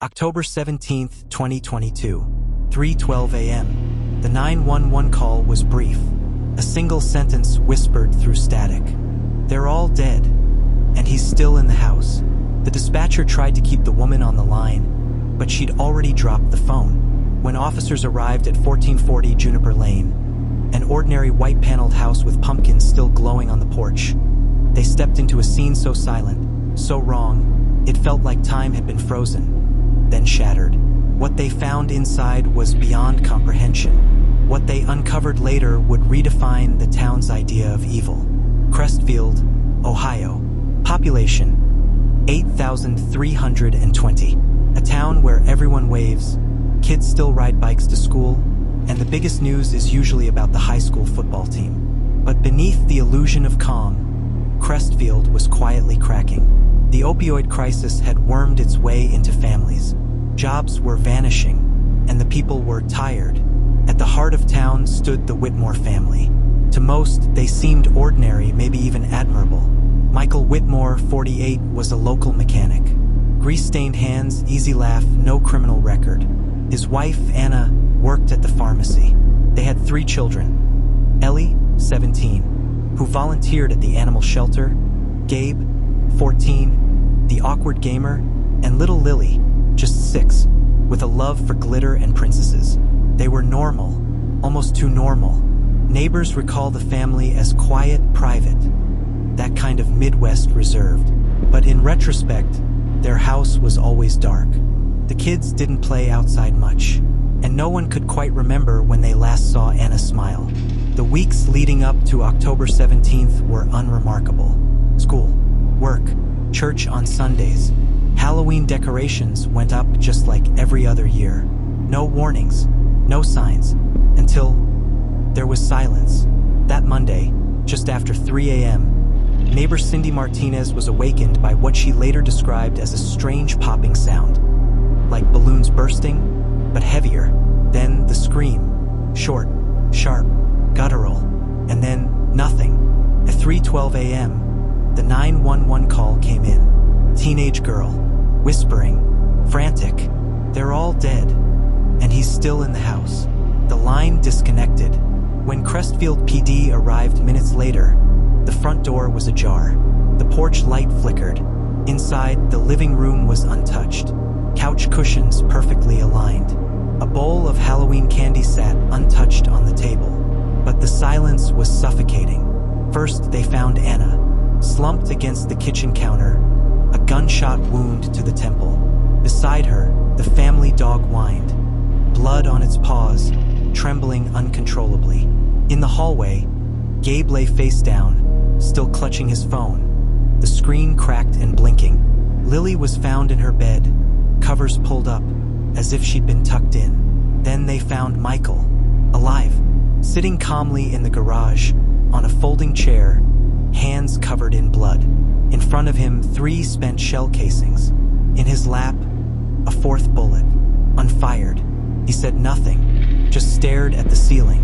October 17th, 2022, 3:12 a.m. The 911 call was brief. A single sentence whispered through static. "They're all dead, and he's still in the house." The dispatcher tried to keep the woman on the line, but she'd already dropped the phone. When officers arrived at 1440 Juniper Lane, an ordinary white-paneled house with pumpkins still glowing on the porch, they stepped into a scene so silent, so wrong, it felt like time had been frozen, then shattered. What they found inside was beyond comprehension. What they uncovered later would redefine the town's idea of evil. Crestfield, Ohio. Population, 8,320. A town where everyone waves, kids still ride bikes to school, and the biggest news is usually about the high school football team. But beneath the illusion of calm, Crestfield was quietly cracking. The opioid crisis had wormed its way into families. Jobs were vanishing, and the people were tired. At the heart of town stood the Whitmore family. To most, they seemed ordinary, maybe even admirable. Michael Whitmore, 48, was a local mechanic. Grease-stained hands, easy laugh, no criminal record. His wife, Anna, worked at the pharmacy. They had 3 children. Ellie, 17, who volunteered at the animal shelter, Gabe, 14, the awkward gamer, and little Lily, just 6, with a love for glitter and princesses. They were normal, almost too normal. Neighbors recall the family as quiet, private, that kind of Midwest reserved. But in retrospect, their house was always dark. The kids didn't play outside much, and no one could quite remember when they last saw Anna smile. The weeks leading up to October 17th were unremarkable. School, work, church on Sundays. Halloween decorations went up just like every other year. No warnings, no signs, until there was silence. That Monday, just after 3 a.m., neighbor Cindy Martinez was awakened by what she later described as a strange popping sound, like balloons bursting, but heavier. Then the scream, short, sharp, guttural, and then nothing. At 3:12 a.m., the 911 call came in. Teenage girl, whispering, frantic, "They're all dead, and he's still in the house." The line disconnected. When Crestfield PD arrived minutes later, the front door was ajar. The porch light flickered. Inside, the living room was untouched. Couch cushions perfectly aligned. A bowl of Halloween candy sat untouched on the table. But the silence was suffocating. First, they found Anna, slumped against the kitchen counter, a gunshot wound to the temple. Beside her, the family dog whined, blood on its paws, trembling uncontrollably. In the hallway, Gabe lay face down, still clutching his phone, the screen cracked and blinking. Lily was found in her bed, covers pulled up, as if she'd been tucked in. Then they found Michael, alive, sitting calmly in the garage, on a folding chair, hands covered in blood. In front of him, 3 spent shell casings. In his lap, a 4th bullet, unfired. He said nothing, just stared at the ceiling.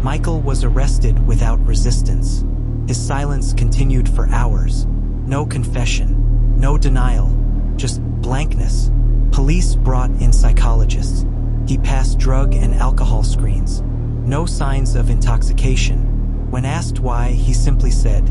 Michael was arrested without resistance. His silence continued for hours. No confession, no denial, just blankness. Police brought in psychologists. He passed drug and alcohol screens. No signs of intoxication. When asked why, he simply said,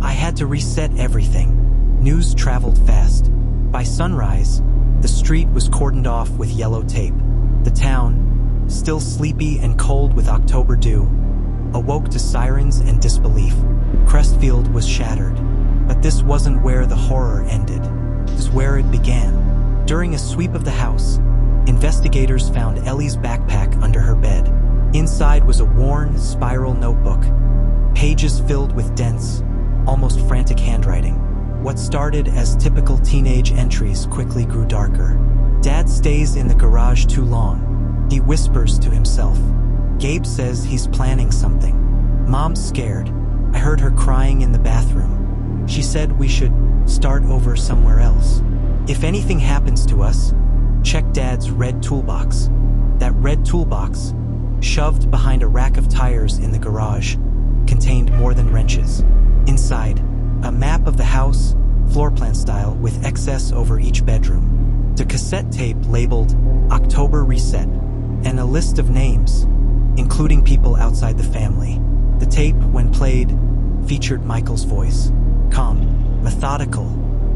"I had to reset everything." News traveled fast. By sunrise, the street was cordoned off with yellow tape. The town, still sleepy and cold with October dew, awoke to sirens and disbelief. Crestfield was shattered. But this wasn't where the horror ended. It was where it began. During a sweep of the house, investigators found Ellie's backpack under her bed. Inside was a worn, spiral notebook, pages filled with dense, almost frantic handwriting. What started as typical teenage entries quickly grew darker. "Dad stays in the garage too long," he whispers to himself. "Gabe says he's planning something. Mom's scared. I heard her crying in the bathroom. She said we should start over somewhere else. If anything happens to us, check Dad's red toolbox." That red toolbox, shoved behind a rack of tires in the garage, contained more than wrenches. Inside, a map of the house, floor plan style, with excess over each bedroom. The cassette tape labeled October Reset, and a list of names, including people outside the family. The tape, when played, featured Michael's voice, calm, methodical,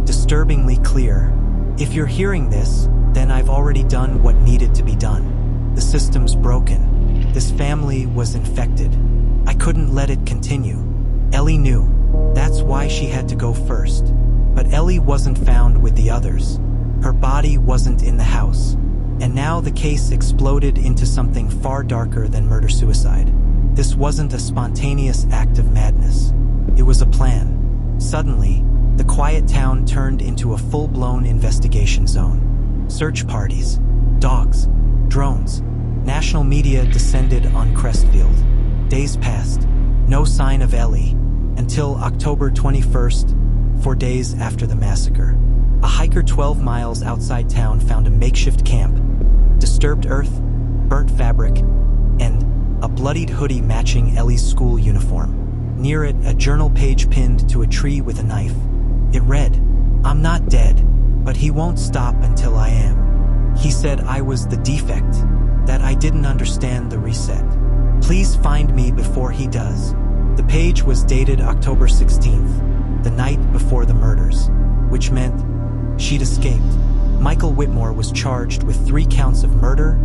disturbingly clear. If you're hearing this, then I've already done what needed to be done. The system's broken. This family was infected. I couldn't let it continue. Ellie knew. That's why she had to go first. But Ellie wasn't found with the others. Her body wasn't in the house. And now the case exploded into something far darker than murder-suicide. This wasn't a spontaneous act of madness. It was a plan. Suddenly, the quiet town turned into a full-blown investigation zone. Search parties, dogs, drones. National media descended on Crestfield. Days passed. No sign of Ellie. Until October 21st, 4 days after the massacre. A hiker 12 miles outside town found a makeshift camp, disturbed earth, burnt fabric, and a bloodied hoodie matching Ellie's school uniform. Near it, a journal page pinned to a tree with a knife. It read, "I'm not dead, but he won't stop until I am. He said I was the defect, that I didn't understand the reset. Please find me before he does." The page was dated October 16th, the night before the murders, which meant she'd escaped. Michael Whitmore was charged with 3 counts of murder,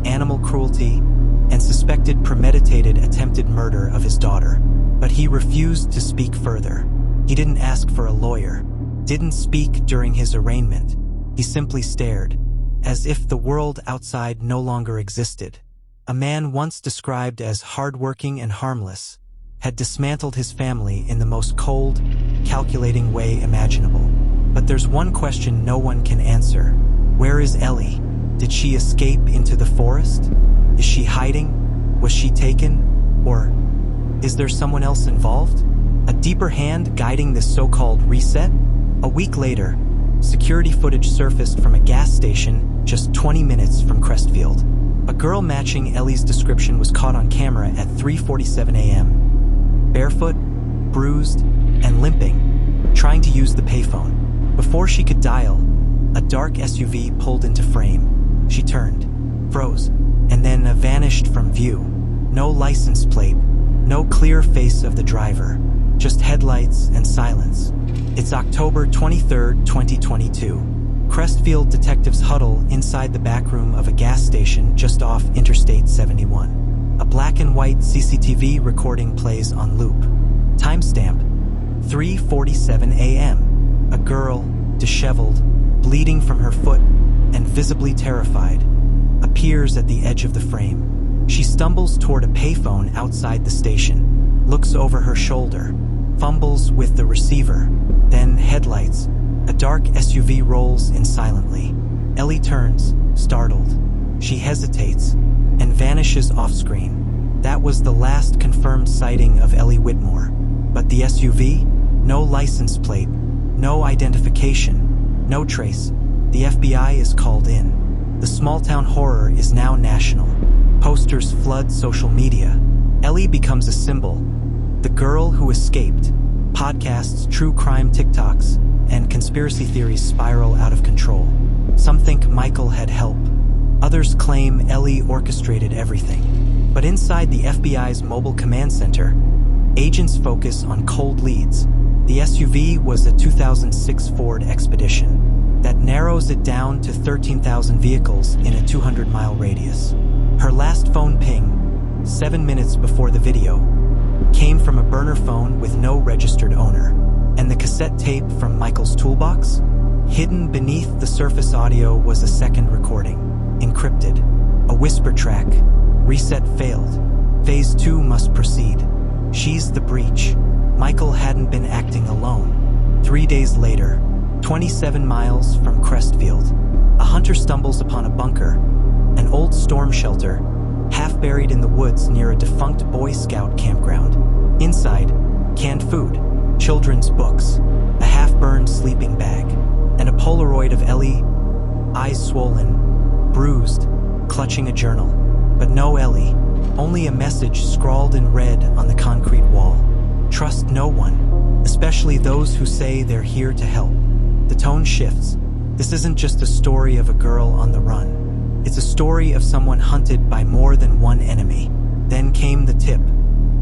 animal cruelty, and suspected premeditated attempted murder of his daughter. But he refused to speak further. He didn't ask for a lawyer, didn't speak during his arraignment. He simply stared, as if the world outside no longer existed. A man once described as hardworking and harmless had dismantled his family in the most cold, calculating way imaginable. But there's one question no one can answer. Where is Ellie? Did she escape into the forest? Is she hiding? Was she taken? Or is there someone else involved? A deeper hand guiding this so-called reset? A week later, security footage surfaced from a gas station just 20 minutes from Crestfield. A girl matching Ellie's description was caught on camera at 3:47 a.m. Barefoot, bruised, and limping, trying to use the payphone. Before she could dial, a dark SUV pulled into frame. She turned, froze, and then vanished from view. No license plate, no clear face of the driver, just headlights and silence. It's October 23rd, 2022. Crestfield detectives huddle inside the back room of a gas station just off Interstate 71. A black and white CCTV recording plays on loop. Timestamp, 3:47 a.m. A girl, disheveled, bleeding from her foot, and visibly terrified, appears at the edge of the frame. She stumbles toward a payphone outside the station, looks over her shoulder, fumbles with the receiver, then headlights. A dark SUV rolls in silently. Ellie turns, startled. She hesitates and vanishes off-screen. That was the last confirmed sighting of Ellie Whitmore. But the SUV? No license plate, no identification, no trace. The FBI is called in. The small-town horror is now national. Posters flood social media. Ellie becomes a symbol. The girl who escaped. Podcasts, true crime TikToks, and conspiracy theories spiral out of control. Some think Michael had help. Others claim Ellie orchestrated everything. But inside the FBI's mobile command center, agents focus on cold leads. The SUV was a 2006 Ford Expedition. That narrows it down to 13,000 vehicles in a 200-mile radius. Her last phone ping, 7 minutes before the video, came from a burner phone with no registered owner. And the cassette tape from Michael's toolbox? Hidden beneath the surface audio was a second recording, encrypted. A whisper track. Reset failed. Phase 2 must proceed. She's the breach. Michael hadn't been acting alone. 3 days later, 27 miles from Crestfield, a hunter stumbles upon a bunker, an old storm shelter, half buried in the woods near a defunct Boy Scout campground. Inside, canned food, children's books, a half-burned sleeping bag, and a Polaroid of Ellie, eyes swollen, bruised, clutching a journal. But no Ellie, only a message scrawled in red on the concrete wall. Trust no one, especially those who say they're here to help. The tone shifts. This isn't just a story of a girl on the run. It's a story of someone hunted by more than one enemy. Then came the tip.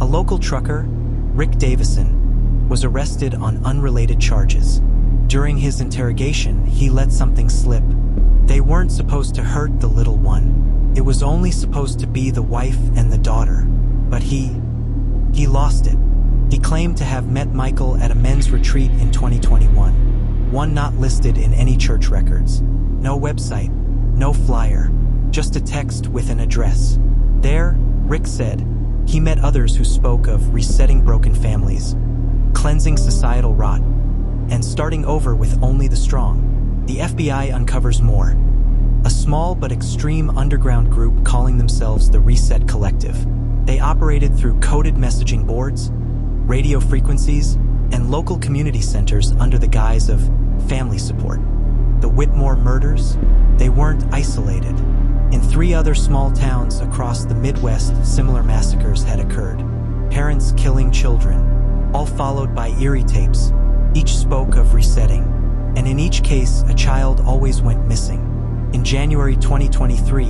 A local trucker, Rick Davison, was arrested on unrelated charges. During his interrogation, he let something slip. They weren't supposed to hurt the little one. It was only supposed to be the wife and the daughter. But he lost it. He claimed to have met Michael at a men's retreat in 2021, one not listed in any church records. No website, no flyer, just a text with an address. There, Rick said, he met others who spoke of resetting broken families, cleansing societal rot, and starting over with only the strong. The FBI uncovers more. A small but extreme underground group calling themselves the Reset Collective. They operated through coded messaging boards, radio frequencies, and local community centers under the guise of family support. The Whitmore murders, they weren't isolated. In 3 other small towns across the Midwest, similar massacres had occurred. Parents killing children, all followed by eerie tapes. Each spoke of resetting, and in each case, a child always went missing. In January 2023,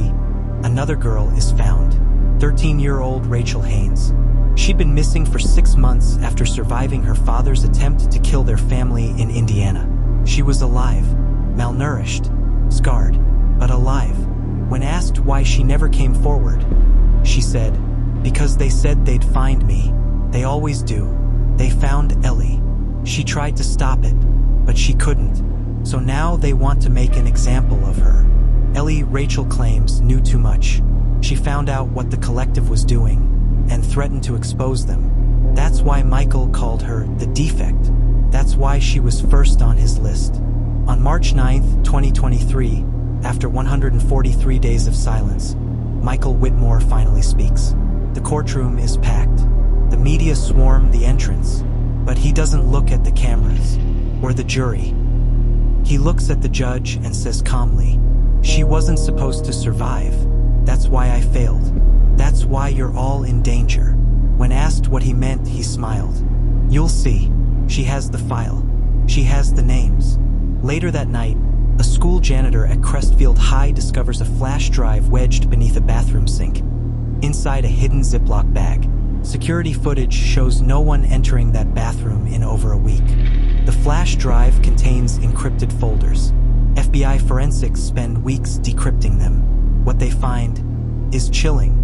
another girl is found, 13-year-old Rachel Haynes. She'd been missing for 6 months after surviving her father's attempt to kill their family in Indiana. She was alive, malnourished, scarred, but alive. When asked why she never came forward, she said, "Because they said they'd find me. They always do. They found Ellie. She tried to stop it, but she couldn't. So now they want to make an example of her." Ellie, Rachel claims, knew too much. She found out what the collective was doing and threatened to expose them. That's why Michael called her the defect. That's why she was first on his list. On March 9th, 2023, after 143 days of silence, Michael Whitmore finally speaks. The courtroom is packed. The media swarm the entrance, but he doesn't look at the cameras or the jury. He looks at the judge and says calmly, "She wasn't supposed to survive. That's why I failed. That's why you're all in danger." When asked what he meant, he smiled. "You'll see. She has the file. She has the names." Later that night, a school janitor at Crestfield High discovers a flash drive wedged beneath a bathroom sink. Inside a hidden Ziploc bag, security footage shows no one entering that bathroom in over a week. The flash drive contains encrypted folders. FBI forensics spend weeks decrypting them. What they find is chilling.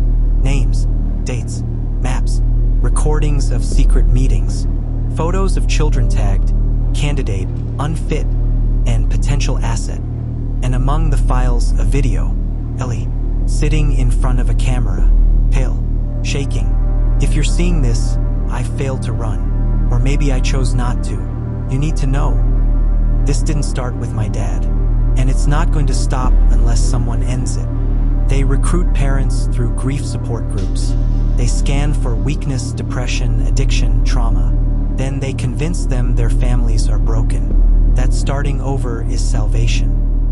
Names, dates, maps, recordings of secret meetings, photos of children tagged, candidate, unfit, and potential asset. And among the files, a video. Ellie, sitting in front of a camera, pale, shaking. "If you're seeing this, I failed to run. Or maybe I chose not to. You need to know. This didn't start with my dad. And it's not going to stop unless someone ends it." They recruit parents through grief support groups. They scan for weakness, depression, addiction, trauma. Then they convince them their families are broken, that starting over is salvation.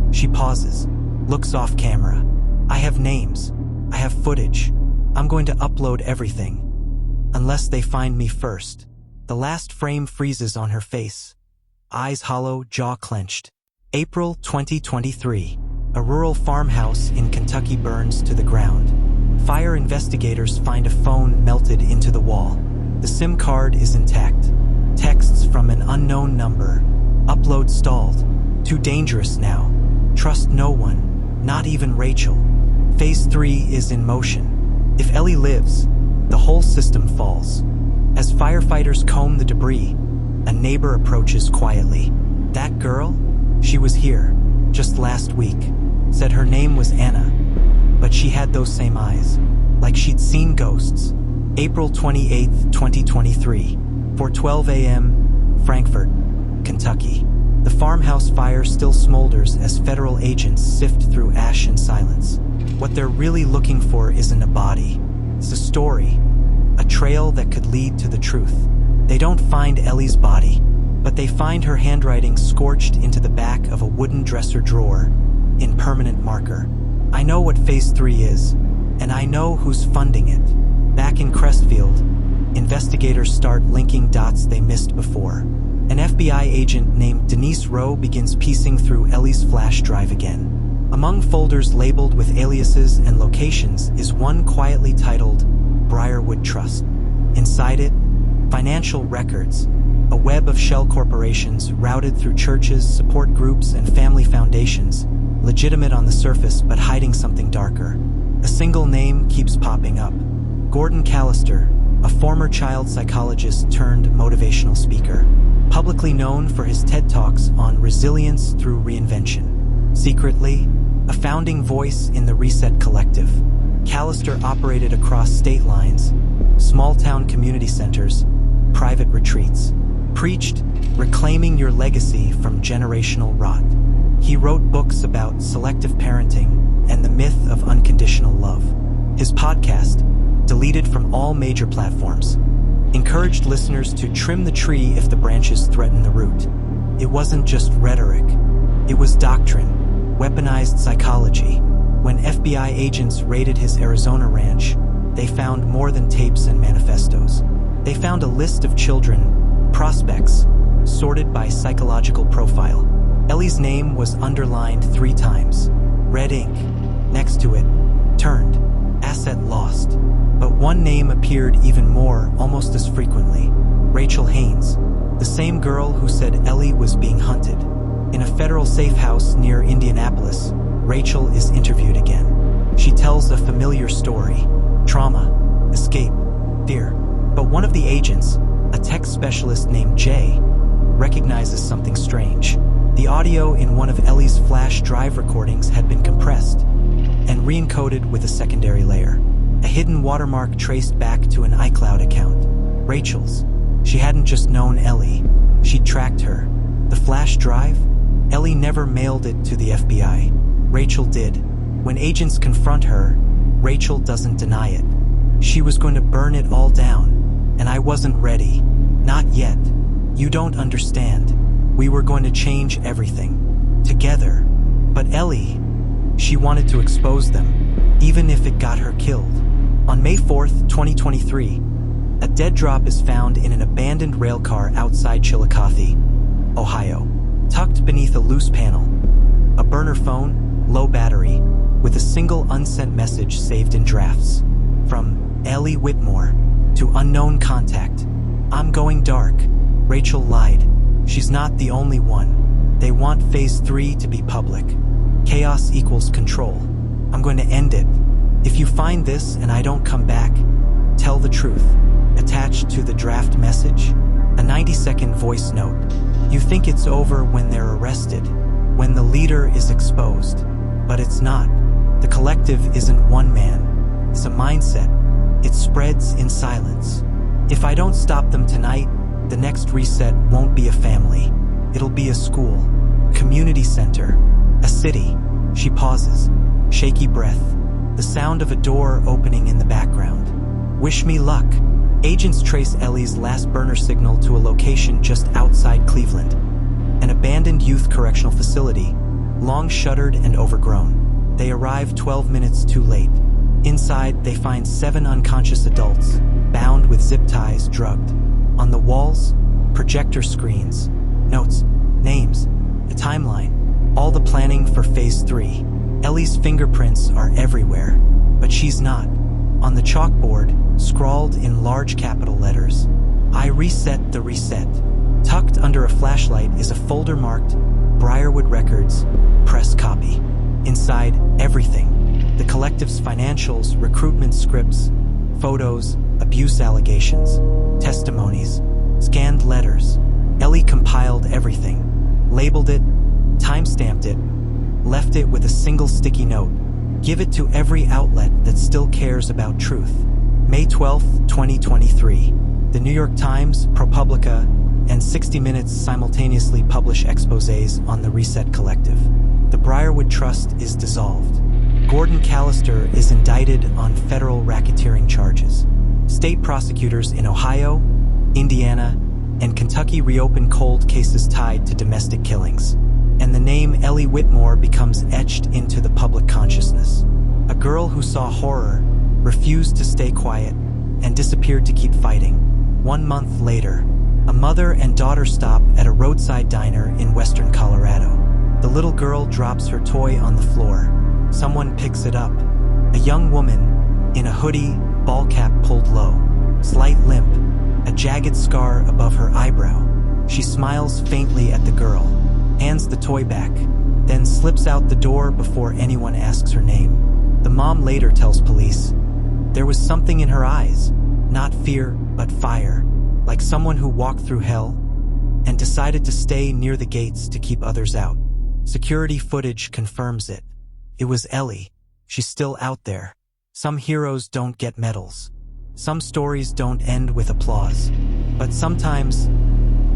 She pauses, looks off camera. "I have names. I have footage. I'm going to upload everything. Unless they find me first." The last frame freezes on her face. Eyes hollow, jaw clenched. April 2023. A rural farmhouse in Kentucky burns to the ground. Fire investigators find a phone melted into the wall. The SIM card is intact. Texts from an unknown number. Upload stalled. Too dangerous now. Trust no one, not even Rachel. Phase 3 is in motion. If Ellie lives, the whole system falls. As firefighters comb the debris, a neighbor approaches quietly. "That girl? She was here, just last week. Said her name was Anna, but she had those same eyes, like she'd seen ghosts." April 28th, 2023, 4:12 a.m., Frankfort, Kentucky. The farmhouse fire still smolders as federal agents sift through ash in silence. What they're really looking for isn't a body. It's a story, a trail that could lead to the truth. They don't find Ellie's body, but they find her handwriting scorched into the back of a wooden dresser drawer in permanent marker. I know what Phase 3 is, and I know who's funding it. Back in Crestfield, investigators start linking dots they missed before. An FBI agent named Denise Rowe begins piecing through Ellie's flash drive again. Among folders labeled with aliases and locations is one quietly titled Briarwood Trust. Inside it, financial records, a web of shell corporations routed through churches, support groups, and family foundations, legitimate on the surface but hiding something darker. A single name keeps popping up. Gordon Callister, a former child psychologist turned motivational speaker, publicly known for his TED Talks on resilience through reinvention. Secretly, a founding voice in the Reset Collective, Callister operated across state lines, small-town community centers, private retreats, preached reclaiming your legacy from generational rot. He wrote books about selective parenting and the myth of unconditional love. His podcast, deleted from all major platforms, encouraged listeners to trim the tree if the branches threaten the root. It wasn't just rhetoric. It was doctrine, weaponized psychology. When FBI agents raided his Arizona ranch, they found more than tapes and manifestos. They found a list of children, prospects, sorted by psychological profile. Ellie's name was underlined 3 times. Red ink. Next to it, turned. Asset lost. But one name appeared even more, almost as frequently. Rachel Haynes, the same girl who said Ellie was being hunted. In a federal safe house near Indianapolis, Rachel is interviewed again. She tells a familiar story. Trauma, escape, fear. But one of the agents, a tech specialist named Jay, recognizes something strange. The audio in one of Ellie's flash drive recordings had been compressed and re-encoded with a secondary layer. A hidden watermark traced back to an iCloud account. Rachel's. She hadn't just known Ellie, she'd tracked her. The flash drive? Ellie never mailed it to the FBI. Rachel did. When agents confront her, Rachel doesn't deny it. She was going to burn it all down, and I wasn't ready. Not yet. You don't understand. We were going to change everything. Together. But Ellie, she wanted to expose them, even if it got her killed. On May 4th, 2023, a dead drop is found in an abandoned railcar outside Chillicothe, Ohio. Tucked beneath a loose panel, a burner phone, low battery, with a single unsent message saved in drafts. From Ellie Whitmore to unknown contact. I'm going dark. Rachel lied. She's not the only one. They want Phase 3 to be public. Chaos equals control. I'm going to end it. If you find this and I don't come back, tell the truth. Attached to the draft message, a 90-second voice note. You think it's over when they're arrested, when the leader is exposed. But it's not. The collective isn't one man. It's a mindset. It spreads in silence. If I don't stop them tonight, the next reset won't be a family. It'll be a school, community center, a city. She pauses, shaky breath, the sound of a door opening in the background. Wish me luck. Agents trace Ellie's last burner signal to a location just outside Cleveland, an abandoned youth correctional facility, long shuttered and overgrown. They arrive 12 minutes too late. Inside, they find 7 unconscious adults, bound with zip ties, drugged. On the walls, projector screens, notes, names, a timeline, all the planning for Phase 3. Ellie's fingerprints are everywhere, but she's not. On the chalkboard, scrawled in large capital letters, I reset the reset. Tucked under a flashlight is a folder marked Briarwood Records, press copy. Inside, everything. The collective's financials, recruitment scripts, photos, abuse allegations, testimonies, scanned letters. Ellie compiled everything, labeled it, timestamped it, left it with a single sticky note. Give it to every outlet that still cares about truth. May 12th, 2023. The New York Times, ProPublica, and 60 Minutes simultaneously publish exposés on the Reset Collective. The Briarwood Trust is dissolved. Gordon Callister is indicted on federal racketeering charges. State prosecutors in Ohio, Indiana, and Kentucky reopen cold cases tied to domestic killings. And the name Ellie Whitmore becomes etched into the public consciousness. A girl who saw horror, refused to stay quiet, and disappeared to keep fighting. 1 month later, A mother and daughter stop at a roadside diner in western Colorado. The little girl drops her toy on the floor. Someone picks it up. A young woman, in a hoodie, ball cap pulled low, slight limp, a jagged scar above her eyebrow. She smiles faintly at the girl, hands the toy back, then slips out the door before anyone asks her name. The mom later tells police, "There was something in her eyes, not fear, but fire, like someone who walked through hell and decided to stay near the gates to keep others out." Security footage confirms it. It was Ellie. She's still out there. Some heroes don't get medals. Some stories don't end with applause. But sometimes,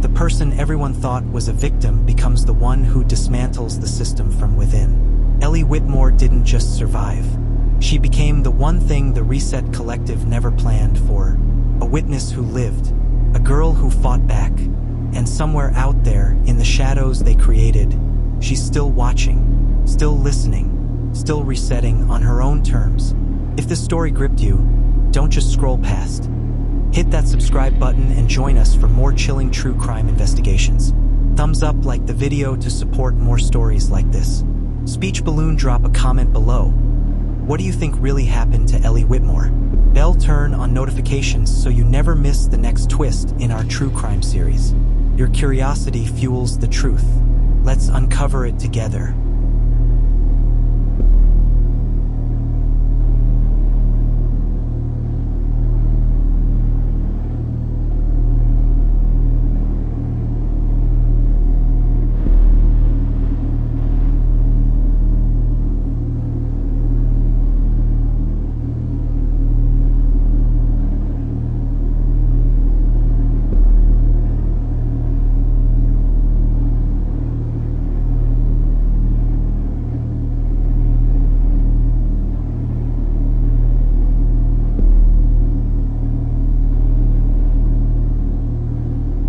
the person everyone thought was a victim becomes the one who dismantles the system from within. Ellie Whitmore didn't just survive. She became the one thing the Reset Collective never planned for. A witness who lived, a girl who fought back, and somewhere out there, in the shadows they created, she's still watching, still listening, still resetting on her own terms. If this story gripped you, don't just scroll past. Hit that subscribe button and join us for more chilling true crime investigations. Thumbs up like the video to support more stories like this. Speech balloon, drop a comment below. What do you think really happened to Ellie Whitmore? Bell turn on notifications so you never miss the next twist in our true crime series. Your curiosity fuels the truth. Let's uncover it together.